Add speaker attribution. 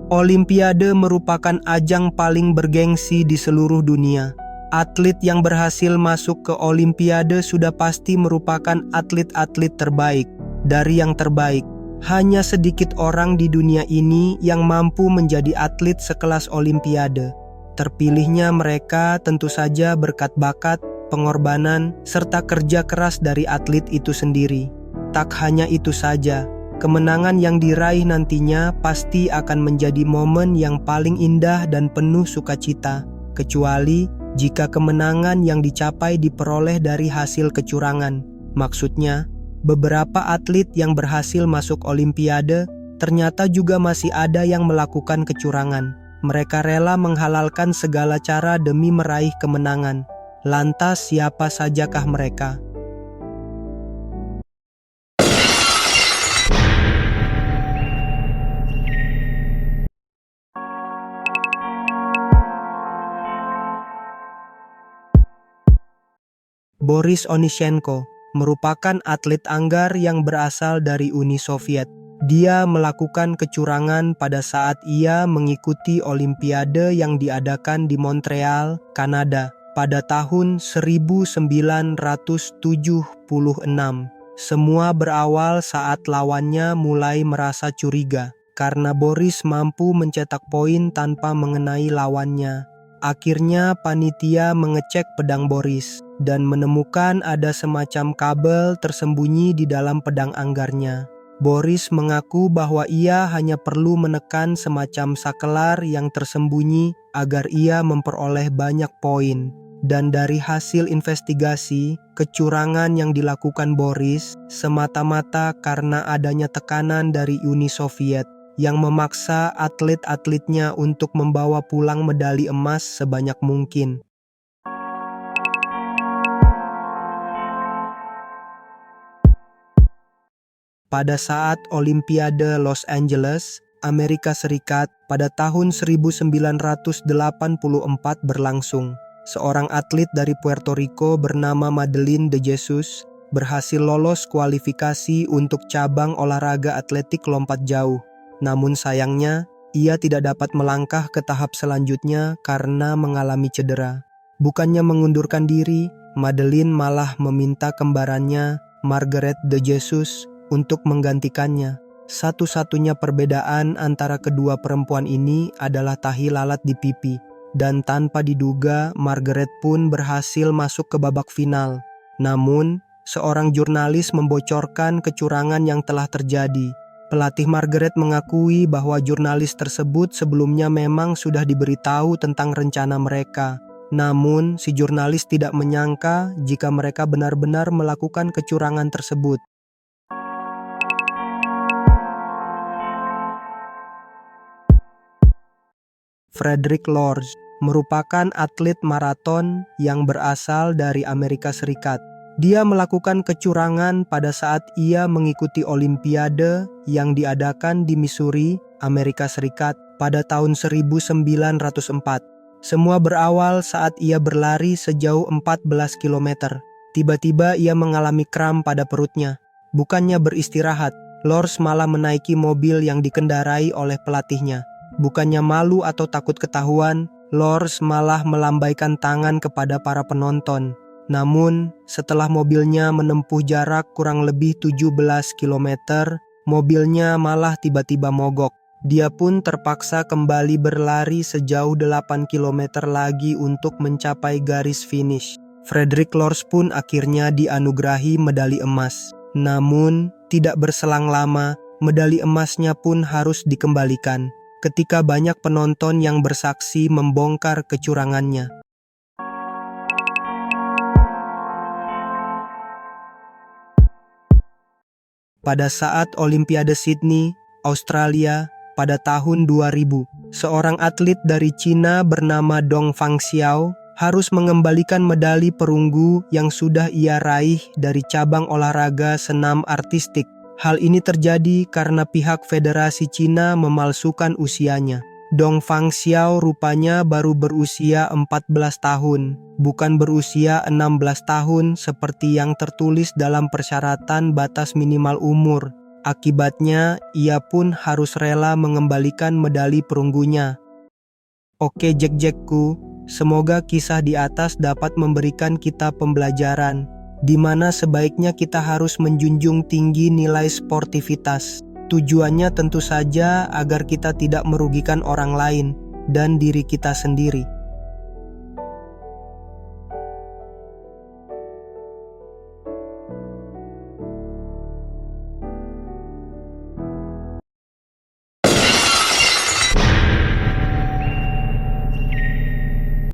Speaker 1: Olimpiade merupakan ajang paling bergengsi di seluruh dunia. Atlet yang berhasil masuk ke Olimpiade sudah pasti merupakan atlet-atlet terbaik dari yang terbaik. Hanya sedikit orang di dunia ini yang mampu menjadi atlet sekelas Olimpiade. Terpilihnya mereka tentu saja berkat bakat, pengorbanan, serta kerja keras dari atlet itu sendiri. Tak hanya itu saja, kemenangan yang diraih nantinya pasti akan menjadi momen yang paling indah dan penuh sukacita, kecuali jika kemenangan yang dicapai diperoleh dari hasil kecurangan. Maksudnya, beberapa atlet yang berhasil masuk Olimpiade ternyata juga masih ada yang melakukan kecurangan. Mereka rela menghalalkan segala cara demi meraih kemenangan. Lantas siapa sajakah mereka? Boris Onyshenko merupakan atlet anggar yang berasal dari Uni Soviet. Dia melakukan kecurangan pada saat ia mengikuti Olimpiade yang diadakan di Montreal, Kanada pada tahun 1976. Semua berawal saat lawannya mulai merasa curiga karena Boris mampu mencetak poin tanpa mengenai lawannya. Akhirnya panitia mengecek pedang Boris dan menemukan ada semacam kabel tersembunyi di dalam pedang anggarnya. Boris mengaku bahwa ia hanya perlu menekan semacam sakelar yang tersembunyi agar ia memperoleh banyak poin. Dan dari hasil investigasi, kecurangan yang dilakukan Boris semata-mata karena adanya tekanan dari Uni Soviet yang memaksa atlet-atletnya untuk membawa pulang medali emas sebanyak mungkin. Pada saat Olimpiade Los Angeles, Amerika Serikat pada tahun 1984 berlangsung, seorang atlet dari Puerto Rico bernama Madeline de Jesus berhasil lolos kualifikasi untuk cabang olahraga atletik lompat jauh. Namun sayangnya, ia tidak dapat melangkah ke tahap selanjutnya karena mengalami cedera. Bukannya mengundurkan diri, Madeline malah meminta kembarannya, Margaret de Jesus, untuk menggantikannya. Satu-satunya perbedaan antara kedua perempuan ini adalah tahi lalat di pipi. Dan tanpa diduga, Margaret pun berhasil masuk ke babak final. Namun, seorang jurnalis membocorkan kecurangan yang telah terjadi. Pelatih Margaret mengakui bahwa jurnalis tersebut sebelumnya memang sudah diberitahu tentang rencana mereka. Namun, si jurnalis tidak menyangka jika mereka benar-benar melakukan kecurangan tersebut. Frederick Lorz merupakan atlet maraton yang berasal dari Amerika Serikat. Dia melakukan kecurangan pada saat ia mengikuti Olimpiade yang diadakan di Missouri, Amerika Serikat pada tahun 1904. Semua berawal saat ia berlari sejauh 14 km. Tiba-tiba ia mengalami kram pada perutnya. Bukannya beristirahat, Lorz malah menaiki mobil yang dikendarai oleh pelatihnya. Bukannya malu atau takut ketahuan, Lorz malah melambaikan tangan kepada para penonton. Namun, setelah mobilnya menempuh jarak kurang lebih 17 km, mobilnya malah tiba-tiba mogok. Dia pun terpaksa kembali berlari sejauh 8 km lagi untuk mencapai garis finish. Frederick Lorz pun akhirnya dianugerahi medali emas. Namun, tidak berselang lama, medali emasnya pun harus dikembalikan ketika banyak penonton yang bersaksi membongkar kecurangannya. Pada saat Olimpiade Sydney, Australia, pada tahun 2000, seorang atlet dari Cina bernama Dong Fangxiao harus mengembalikan medali perunggu yang sudah ia raih dari cabang olahraga senam artistik. Hal ini terjadi karena pihak Federasi Cina memalsukan usianya. Dong Fangxiao rupanya baru berusia 14 tahun, bukan berusia 16 tahun seperti yang tertulis dalam persyaratan batas minimal umur. Akibatnya, ia pun harus rela mengembalikan medali perunggunya. Oke Jack-Jackku, semoga kisah di atas dapat memberikan kita pembelajaran, di mana sebaiknya kita harus menjunjung tinggi nilai sportivitas. Tujuannya tentu saja agar kita tidak merugikan orang lain dan diri kita sendiri.